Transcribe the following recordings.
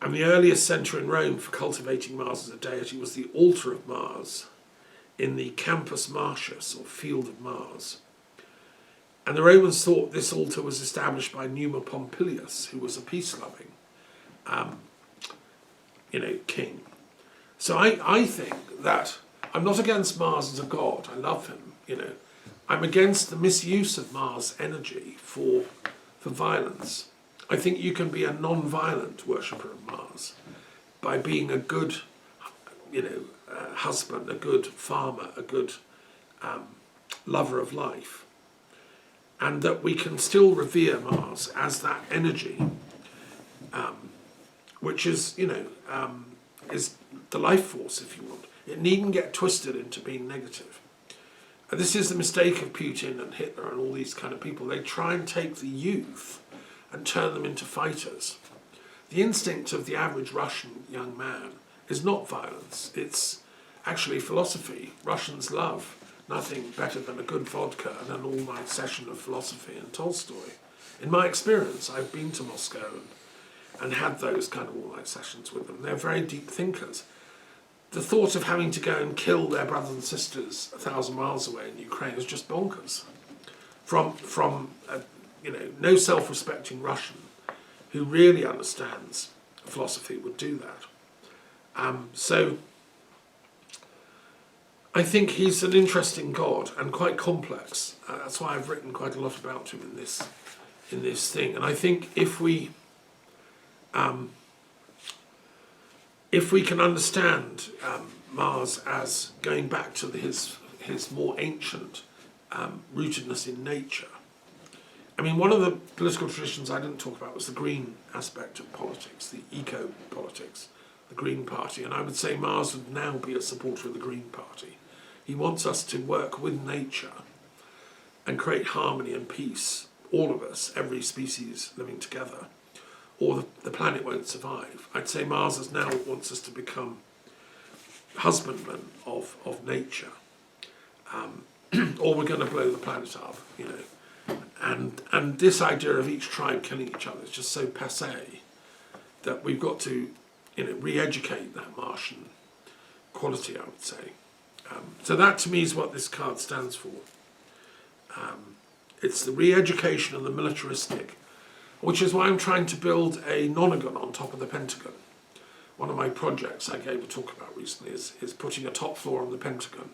And the earliest centre in Rome for cultivating Mars as a deity was the altar of Mars in the Campus Martius, or Field of Mars. And the Romans thought this altar was established by Numa Pompilius, who was a peace-loving, king. So I think that I'm not against Mars as a god. I love him, I'm against the misuse of Mars energy for violence. I think you can be a non-violent worshipper of Mars by being a good, husband, a good farmer, a good lover of life. And that we can still revere Mars as that energy, which is, is the life force, if you want. It needn't get twisted into being negative. And this is the mistake of Putin and Hitler and all these kind of people. They try and take the youth and turn them into fighters. The instinct of the average Russian young man is not violence. It's actually philosophy. Russians love nothing better than a good vodka and an all-night session of philosophy and Tolstoy. In my experience, I've been to Moscow and had those kind of all-night sessions with them. They're very deep thinkers. The thought of having to go and kill their brothers and sisters 1,000 miles away in Ukraine is just bonkers. From no self-respecting Russian who really understands philosophy would do that. So I think he's an interesting god and quite complex. That's why I've written quite a lot about him in this thing. And I think if we can understand Mars as going back to his more ancient rootedness in nature. I mean, one of the political traditions I didn't talk about was the green aspect of politics, the eco-politics, the Green Party. And I would say Mars would now be a supporter of the Green Party. He wants us to work with nature and create harmony and peace, all of us, every species living together, or the planet won't survive. I'd say Mars now wants us to become husbandmen of nature, or we're going to blow the planet up, And this idea of each tribe killing each other is just so passé that we've got to, re-educate that Martian quality, I would say. So that to me is what this card stands for. It's the re-education of the militaristic, which is why I'm trying to build a nonagon on top of the Pentagon. One of my projects I gave a talk about recently is putting a top floor on the Pentagon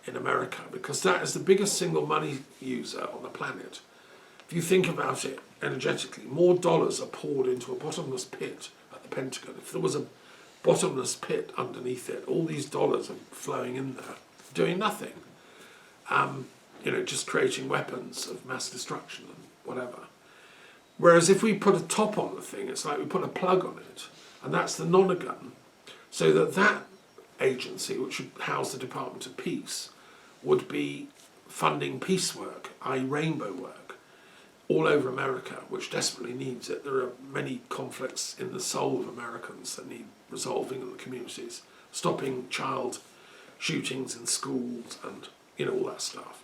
in America, because that is the biggest single money user on the planet. If you think about it energetically, more dollars are poured into a bottomless pit at the Pentagon. If there was a bottomless pit underneath it, all these dollars are flowing in there, doing nothing. Just creating weapons of mass destruction and whatever. Whereas if we put a top on the thing, it's like we put a plug on it, and that's the nonagon, so that agency, which would house the Department of Peace, would be funding peace work, i.e. rainbow work, all over America, which desperately needs it. There are many conflicts in the soul of Americans that need resolving in the communities, stopping child shootings in schools and all that stuff.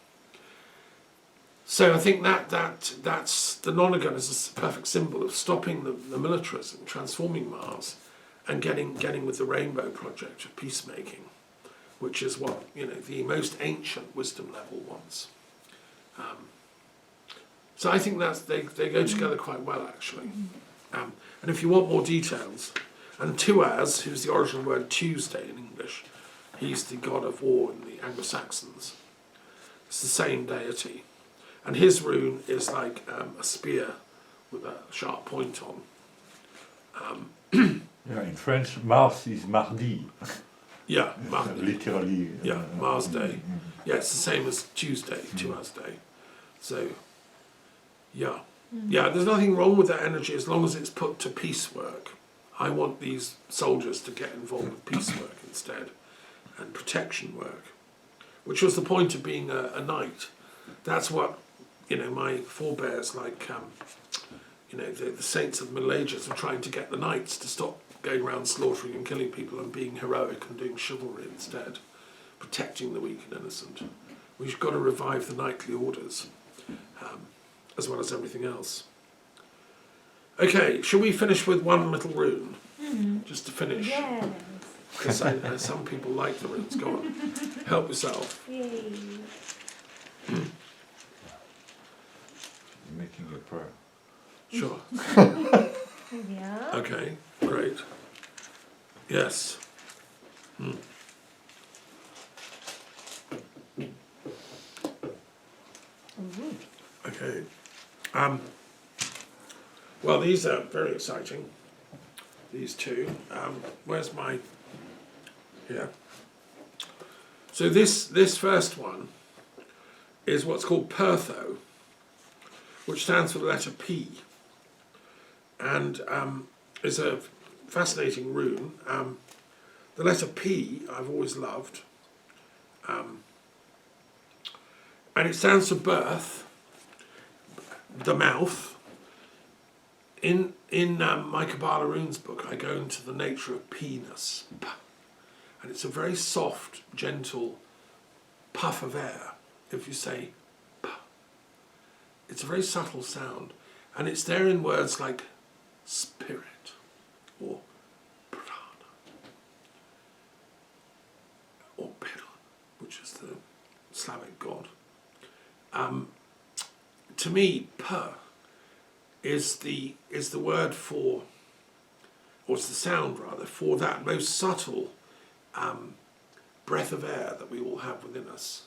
So I think that's the nonagon is a perfect symbol of stopping the militarism, transforming Mars, and getting with the Rainbow Project of peacemaking, which is what the most ancient wisdom level wants. So I think they go together quite well, actually. And if you want more details, and Tuaz, who's the original word Tuesday in English, he's the god of war in the Anglo-Saxons. It's the same deity. And his rune is like a spear with a sharp point on. In French, Mars is mardi. Yeah, mardi. Literally. Yeah, Mars Day. Yeah, it's the same as Tuesday, Tuaz Day. So, yeah. Yeah, there's nothing wrong with that energy as long as it's put to peace work. I want these soldiers to get involved with peace work instead, and protection work, which was the point of being a knight. That's what my forebears, like the saints of the Middle Ages, were trying to get the knights to stop going around slaughtering and killing people and being heroic and doing chivalry instead, protecting the weak and innocent. We've got to revive the knightly orders, as well as everything else. Okay, shall we finish with one little rune? just to finish. Yes. Because I know some people like the runes. Go on, help yourself. Yay. Making a prayer. Sure. Yeah. Okay, great. Yes. Okay. Well, these are very exciting. These two. Where's my? Yeah. So this first one is what's called Pertho, which stands for the letter P, and is a fascinating rune. The letter P I've always loved, and it stands for birth, the mouth. In my Kabbalah runes book, I go into the nature of penis, and it's a very soft, gentle puff of air. If you say, it's a very subtle sound, and it's there in words like spirit or prana or Pil, which is the Slavic god. To me, per is the word for, or it's the sound rather, for that most subtle breath of air that we all have within us,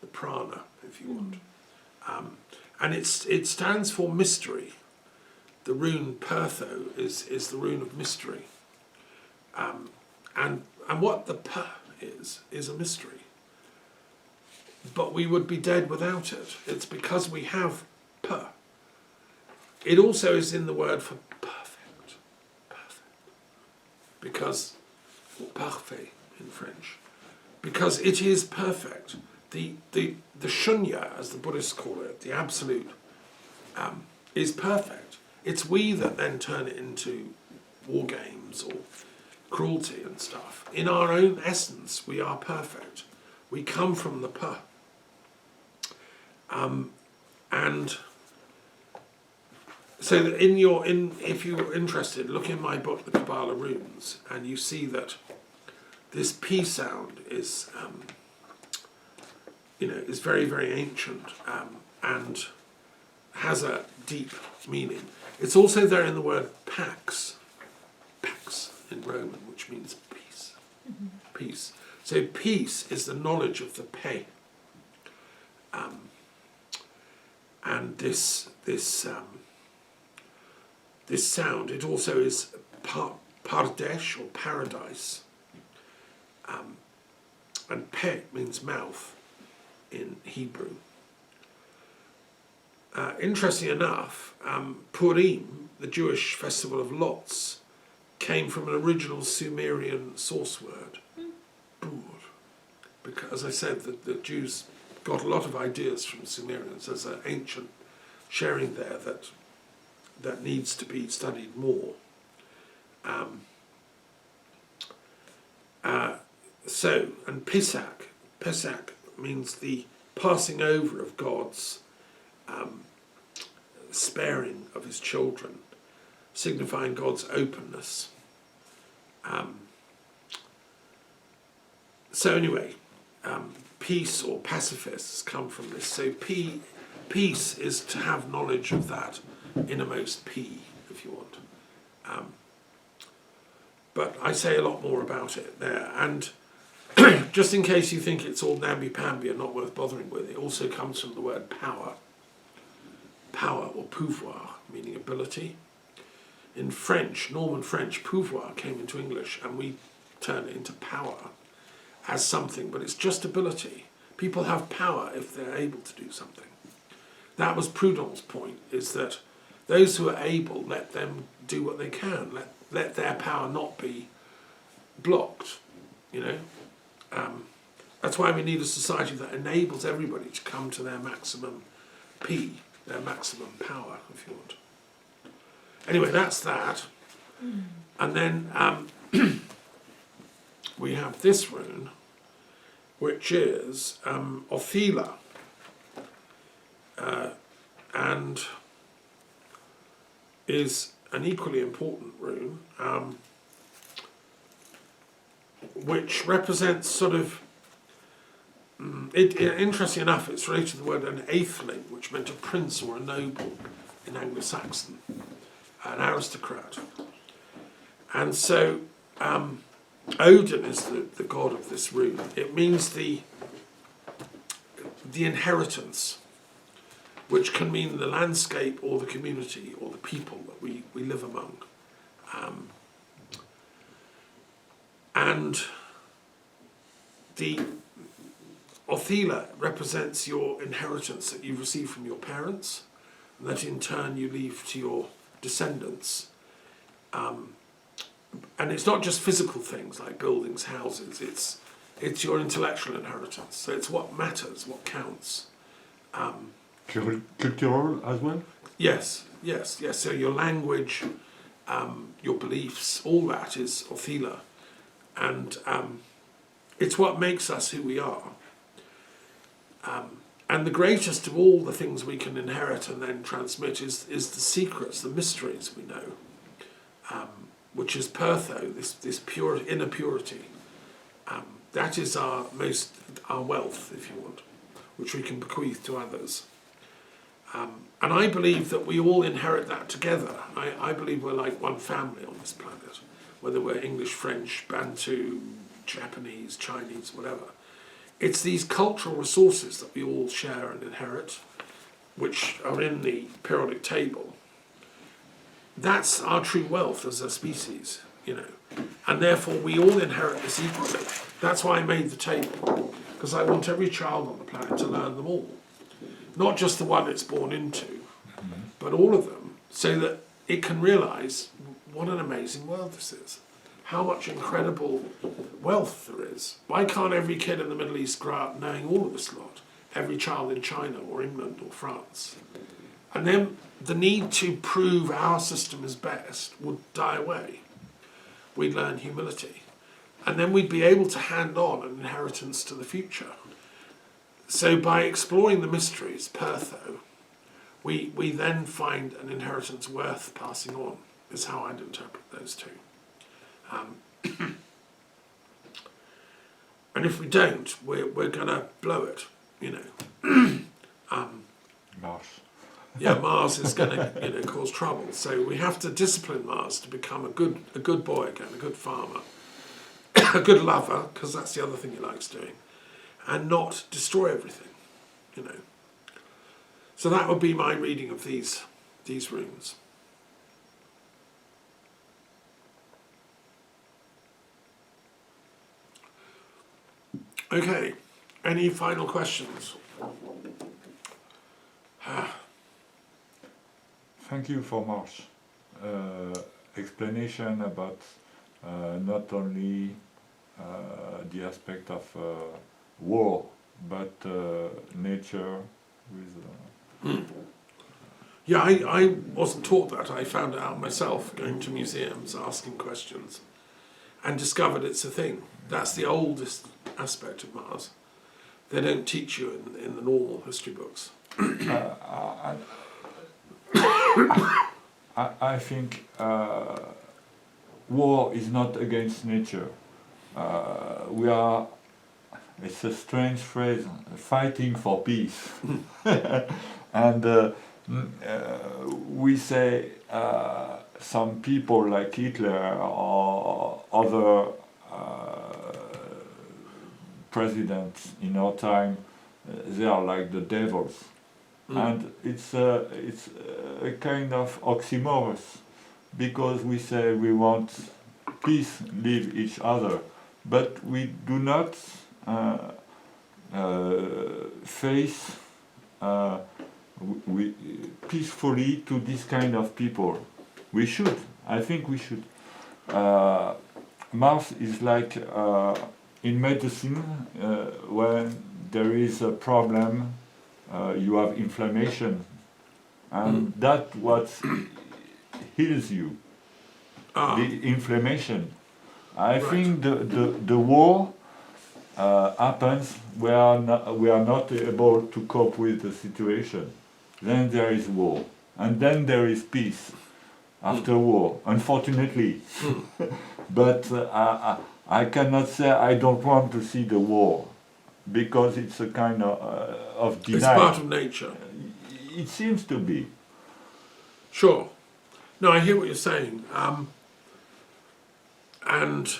the prana, if you want. And it stands for mystery. The rune Pertho is the rune of mystery. And what the per is a mystery. But we would be dead without it. It's because we have per. It also is in the word for perfect. Perfect. Because, or parfait in French. Because it is perfect. The shunya, as the Buddhists call it, the absolute, is perfect. It's we that then turn it into war games or cruelty and stuff. In our own essence, we are perfect. We come from the per. And so that if you're interested, look in my book, The Kabbalah Runes, and you see that this P sound is, is very, very ancient and has a deep meaning. It's also there in the word pax in Roman, which means peace. Mm-hmm. Peace. So peace is the knowledge of the pe. And this sound, it also is pardesh or paradise. And pe means mouth in Hebrew. Interesting enough, Purim, the Jewish festival of lots, came from an original Sumerian source word, bur. Because, as I said, the Jews got a lot of ideas from Sumerians. There's an ancient sharing there that needs to be studied more. And Pesach means the passing over of God's sparing of his children, signifying God's openness. So anyway, peace or pacifists come from this. So peace is to have knowledge of that innermost P, if you want. But I say a lot more about it there. And just in case you think it's all namby-pamby and not worth bothering with, it also comes from the word power. Power or pouvoir, meaning ability. In French, Norman French, pouvoir came into English and we turn it into power as something, but it's just ability. People have power if they're able to do something. That was Proudhon's point, is that those who are able, let them do what they can. Let their power not be blocked, That's why we need a society that enables everybody to come to their maximum P, their maximum power, if you want. Anyway, that's that. And then we have this rune, which is Othila. And is an equally important rune. which represents sort of, interesting enough, it's related to the word an atheling, which meant a prince or a noble in Anglo-Saxon, an aristocrat. And so Odin is the god of this rune. It means the inheritance, which can mean the landscape or the community or the people that we live among. And the Othila represents your inheritance that you receive from your parents, and that in turn you leave to your descendants. And it's not just physical things like buildings, houses, it's your intellectual inheritance. So it's what matters, what counts. Cultural as well? Yes. So your language, your beliefs, all that is Othila. And it's what makes us who we are. And the greatest of all the things we can inherit and then transmit is the secrets, the mysteries we know, which is Pertho, this pure inner purity. That is our wealth, if you want, which we can bequeath to others. And I believe that we all inherit that together. I believe we're like one family on this planet, whether we're English, French, Bantu, Japanese, Chinese, whatever. It's these cultural resources that we all share and inherit, which are in the periodic table. That's our true wealth as a species, and therefore we all inherit this equally. That's why I made the table, because I want every child on the planet to learn them all. Not just the one it's born into, but all of them, so that it can realise what an amazing world this is. How much incredible wealth there is. Why can't every kid in the Middle East grow up knowing all of this lot? Every child in China or England or France. And then the need to prove our system is best would die away. We'd learn humility. And then we'd be able to hand on an inheritance to the future. So by exploring the mysteries, Pertho, we then find an inheritance worth passing on, is how I'd interpret those two. And if we don't, we're going to blow it, Mars. Yeah, Mars is going to cause trouble. So we have to discipline Mars to become a good boy again, a good farmer, a good lover, because that's the other thing he likes doing, and not destroy everything, So that would be my reading of these runes. Okay, any final questions? Thank you for Mars. Explanation about not only the aspect of war, but nature with... Yeah, I wasn't taught that. I found it out myself, going to museums, asking questions, and discovered it's a thing. That's the oldest aspect of Mars. They don't teach you in the normal history books. I think war is not against nature. It's a strange phrase, fighting for peace. And we say some people like Hitler or other presidents in our time, they are like the devils. And it's a kind of oxymoron, because we say we want peace, live each other, but we do not face peacefully to this kind of people. We should. I think we should. Mars is like in medicine, when there is a problem, you have inflammation, and that's what heals you, the inflammation. I think the war happens, we are not able to cope with the situation. Then there is war, and then there is peace after war, unfortunately. But I cannot say I don't want to see the war, because it's a kind of It's denial. part of nature. It seems to be. Sure. No, I hear what you're saying. And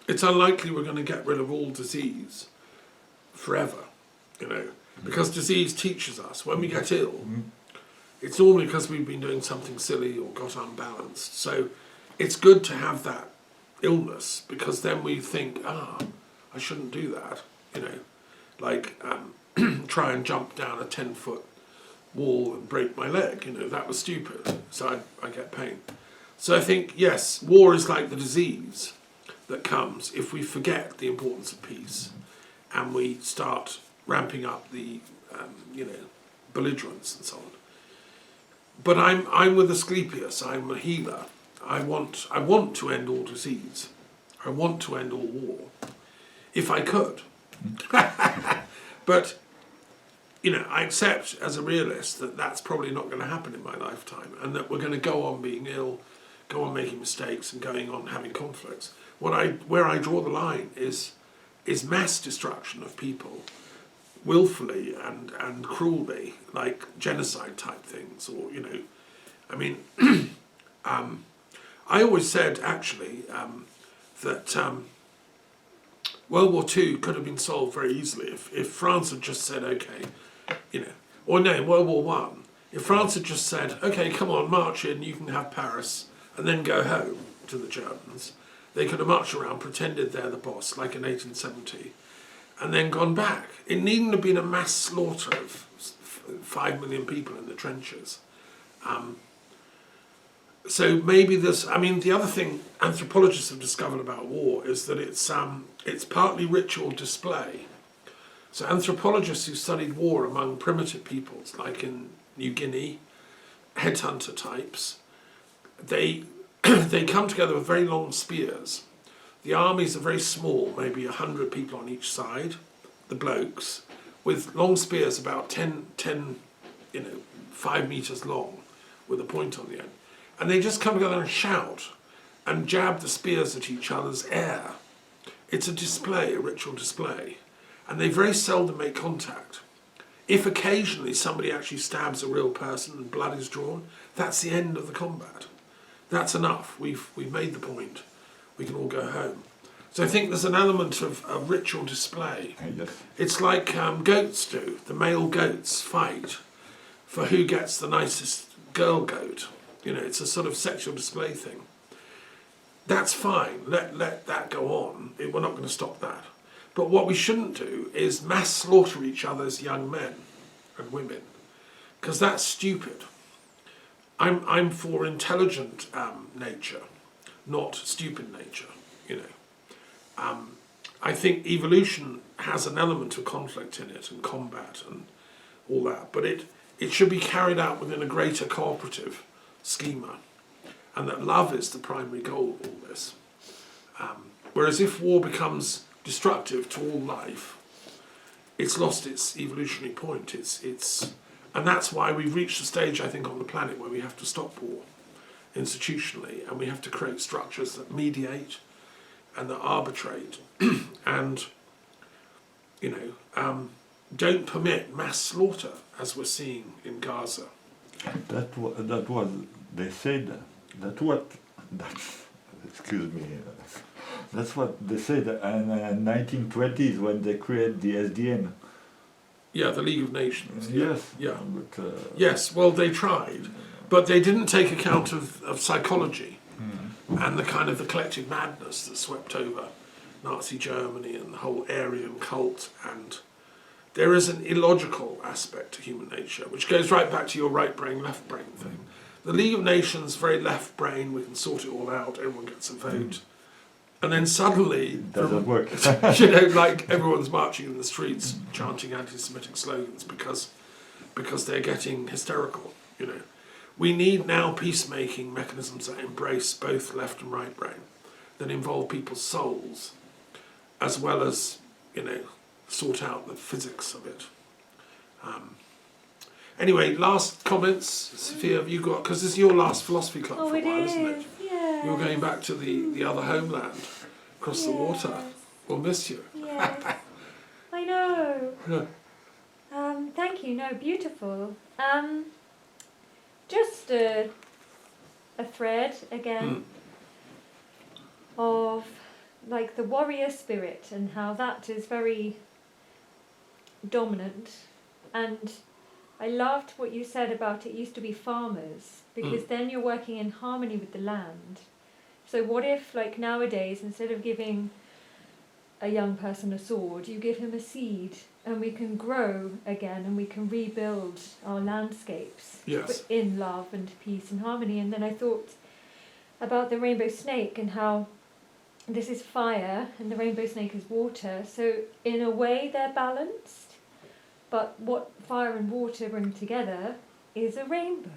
it's unlikely we're going to get rid of all disease forever, you know, because disease teaches us when we get ill, it's normally because we've been doing something silly or got unbalanced. So it's good to have that illness, because then we think, I shouldn't do that, you know, like try and jump down a 10-foot wall and break my leg, you know, that was stupid, so I get pain. So I think, yes, war is like the disease that comes if we forget the importance of peace and we start ramping up the, you know, belligerence and so on. But I'm with Asclepius. I'm a healer. I want to end all disease. I want to end all war, if I could. But you know, I accept as a realist that that's probably not going to happen in my lifetime, and that we're going to go on being ill, go on making mistakes, and going on having conflicts. Where I draw the line is mass destruction of people, willfully and cruelly, like genocide type things, or you know, I mean, I always said actually that World War II could have been solved very easily if France had just said, okay, you know, or no, in World War One, if France had just said, okay, come on, march in, you can have Paris, and then go home to the Germans, they could have marched around, pretended they're the boss, like in 1870, and then gone back. It needn't have been a mass slaughter of 5 million people in the trenches. So maybe this, I mean, the other thing anthropologists have discovered about war is that it's partly ritual display. So anthropologists who studied war among primitive peoples, like in New Guinea, headhunter types, they come together with very long spears. The armies are very small, maybe 100 people on each side, the blokes, with long spears about 10, 5 meters long, with a point on the end. And they just come together and shout and jab the spears at each other's air. It's a display, a ritual display. And they very seldom make contact. If occasionally somebody actually stabs a real person and blood is drawn, that's the end of the combat. That's enough. We've made the point. We can all go home. So I think there's an element of ritual display. Yes. It's like goats do. The male goats fight for who gets the nicest girl goat. You know, it's a sort of sexual display thing. That's fine. Let that go on. We're not going to stop that. But what we shouldn't do is mass slaughter each other's young men and women, because that's stupid. I'm for intelligent nature, not stupid nature. You know, I think evolution has an element of conflict in it and combat and all that, but it should be carried out within a greater cooperative schema, and that love is the primary goal of all this. Whereas if war becomes destructive to all life, it's lost its evolutionary point. And that's why we've reached a stage, I think, on the planet where we have to stop war institutionally, and we have to create structures that mediate and that arbitrate and, you know, don't permit mass slaughter as we're seeing in Gaza. That was they said excuse me. That's what they said in 1920s when they created the SDN. Yeah, the League of Nations. Yes. Yeah. But, Yes, well, they tried, but they didn't take account of psychology and the kind of the collective madness that swept over Nazi Germany and the whole Aryan cult. And there is an illogical aspect to human nature, which goes right back to your right brain, left brain thing. The League of Nations, very left brain, we can sort it all out, everyone gets a vote. And then suddenly, it doesn't work. you know, like everyone's marching in the streets chanting anti-Semitic slogans because they're getting hysterical, you know. We need now peacemaking mechanisms that embrace both left and right brain, that involve people's souls, as well as, you know, sort out the physics of it. Anyway, last comments, Sophia, have you got, because this is your last philosophy club for a while, isn't it? Yeah. You're going back to the other homeland. across the water. Yes. We'll miss you. Yes. I know. Yeah. Thank you. No, beautiful. Just a thread again of like the warrior spirit and how that is very dominant. And I loved what you said about it used to be farmers, because then you're working in harmony with the land. So what if, like nowadays, instead of giving a young person a sword, you give him a seed, and we can grow again, and we can rebuild our landscapes Yes. in love and peace and harmony. And then I thought about the rainbow snake and how this is fire and the rainbow snake is water. So in a way they're balanced, but what fire and water bring together is a rainbow.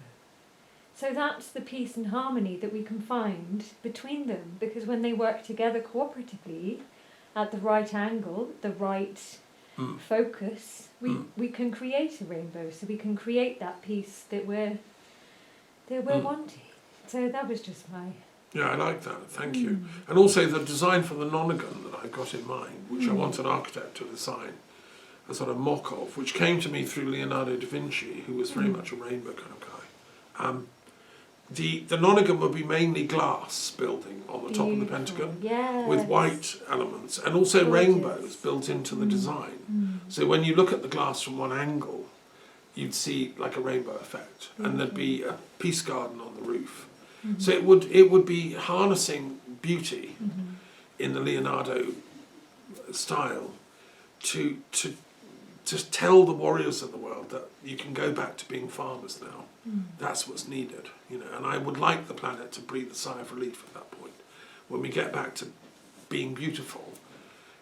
So that's the peace and harmony that we can find between them, because when they work together cooperatively, at the right angle, the right focus, we can create a rainbow. So we can create that peace that we're wanting. So that was just my... Yeah, I like that. Thank you. And also the design for the nonagon that I got in mind, which I want an architect to design, a sort of mock of, which came to me through Leonardo da Vinci, who was very much a rainbow kind of guy. The nonagon would be mainly glass building on the top of the pentagon, Yes. with white elements, and also Gorgeous. rainbows built into the design. So when you look at the glass from one angle, you'd see like a rainbow effect, and there'd be a peace garden on the roof. So it would be harnessing beauty in the Leonardo style to tell the warriors of the world that you can go back to being farmers now. That's what's needed, you know. And I would like the planet to breathe a sigh of relief at that point, when we get back to being beautiful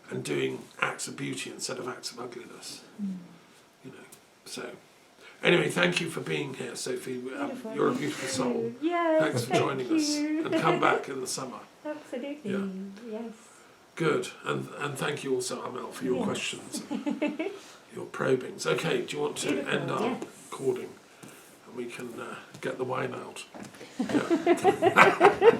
and doing acts of beauty instead of acts of ugliness. You know. So, anyway, thank you for being here, Sophie. Beautiful. You're a beautiful soul. Yes, Thanks for joining us, and come back in the summer. Absolutely. Yeah. Yes. Good, and thank you also, Amel, for your Yes. questions, and your probings. Okay, do you want to Beautiful, end our yes. recording, and we can get the wine out? Yeah.